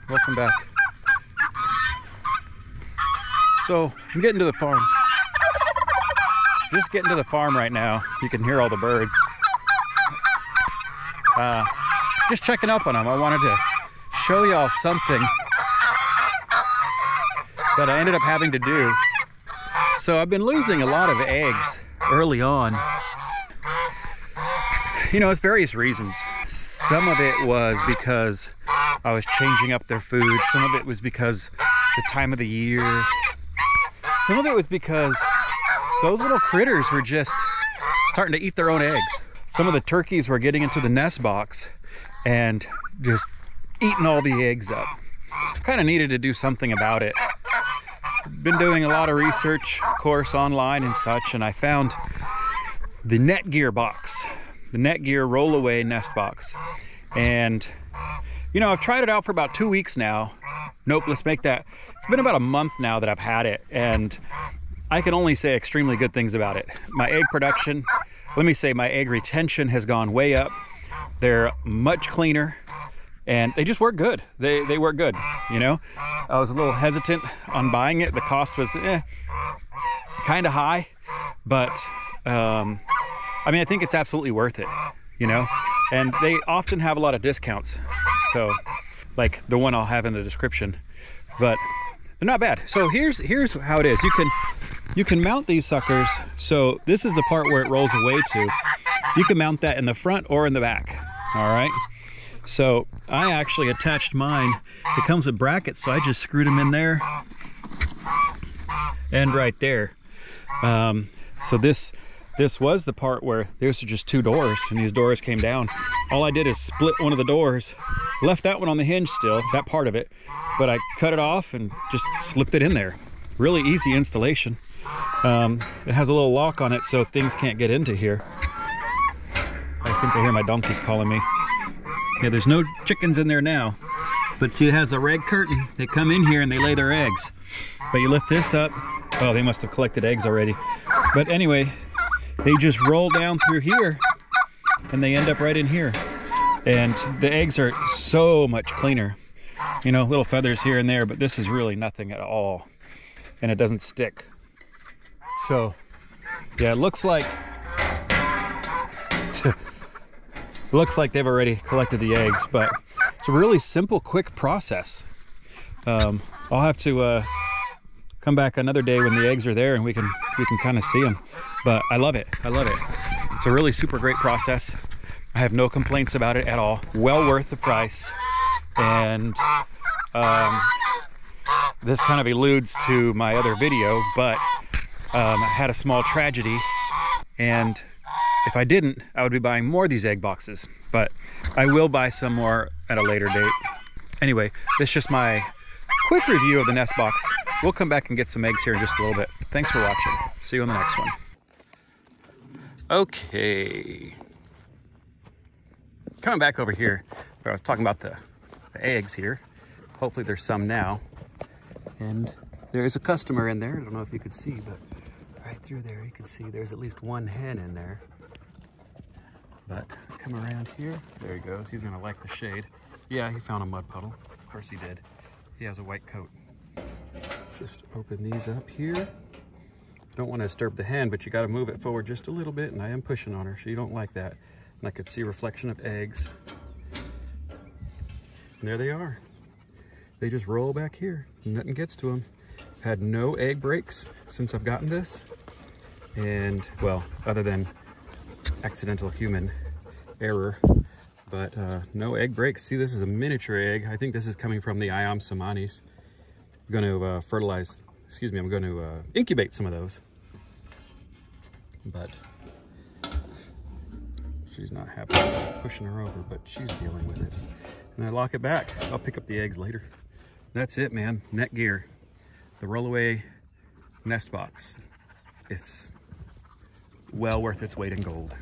welcome back. So I'm getting to the farm. Just getting to the farm right now. You can hear all the birds. Just checking up on them. I wanted to show y'all something that I ended up having to do. So I've been losing a lot of eggs early on. You know, it's various reasons. Some of it was because I was changing up their food. Some of it was because the time of the year. Some of it was because those little critters were just starting to eat their own eggs. Some of the turkeys were getting into the nest box and just eating all the eggs up. Kind of needed to do something about it. Been doing a lot of research, of course, online and such, and I found the Netgear box, the Netgear roll-away nest box. And, you know, I've tried it out for about 2 weeks now. Nope, let's make that. It's been about a month now that I've had it, and I can only say extremely good things about it. My egg production, let me say my egg retention has gone way up. They're much cleaner, and they just work good. They work good, you know? I was a little hesitant on buying it. The cost was kind of high, but I mean, I think it's absolutely worth it, you know? And they often have a lot of discounts. So, like the one I'll have in the description, but they're not bad. So here's how it is. You can mount these suckers. So this is the part where it rolls away to. You can mount that in the front or in the back. All right. So I actually attached mine. It comes with brackets, so I just screwed them in there and right there. So this was the part where there's just two doors, and these doors came down. All I did is split one of the doors, left that one on the hinge still, that part of it, but I cut it off and just slipped it in there. Really easy installation. It has a little lock on it so things can't get into here. I think I hear my donkeys calling me. Yeah, there's no chickens in there now, but see, it has a red curtain. They come in here and they lay their eggs. But you lift this up. Oh, they must have collected eggs already. But anyway, they just roll down through here and they end up right in here. And the eggs are so much cleaner. You know, little feathers here and there, but this is really nothing at all. And it doesn't stick. So, yeah, it looks like they've already collected the eggs, but it's a really simple, quick process. I'll have to come back another day when the eggs are there and we can kind of see them. But I love it. I love it. It's a really super great process. I have no complaints about it at all. Well worth the price. And this kind of alludes to my other video, but I had a small tragedy, and if I didn't, I would be buying more of these egg boxes, but I will buy some more at a later date. Anyway, this is just my quick review of the nest box. We'll come back and get some eggs here in just a little bit. Thanks for watching. See you on the next one. Okay. Coming back over here where I was talking about the eggs here. Hopefully there's some now. And there's a customer in there. I don't know if you could see, but right through there you can see there's at least one hen in there. But come around here, there he goes. He's gonna like the shade. Yeah, he found a mud puddle. Of course he did. He has a white coat. Just open these up here. Don't want to disturb the hen, but you got to move it forward just a little bit, and I am pushing on her, so you don't like that. And I could see a reflection of eggs. And there they are. They just roll back here. Nothing gets to them. Had no egg breaks since I've gotten this. And, well, other than accidental human error, but no egg breaks. See, this is a miniature egg. I think this is coming from the Iam Samanis. I'm going to fertilize, excuse me, I'm going to incubate some of those. But she's not happy. I'm pushing her over, but she's dealing with it. And I lock it back. I'll pick up the eggs later. That's it, man. Netgear, the roll-away nest box. It's well worth its weight in gold.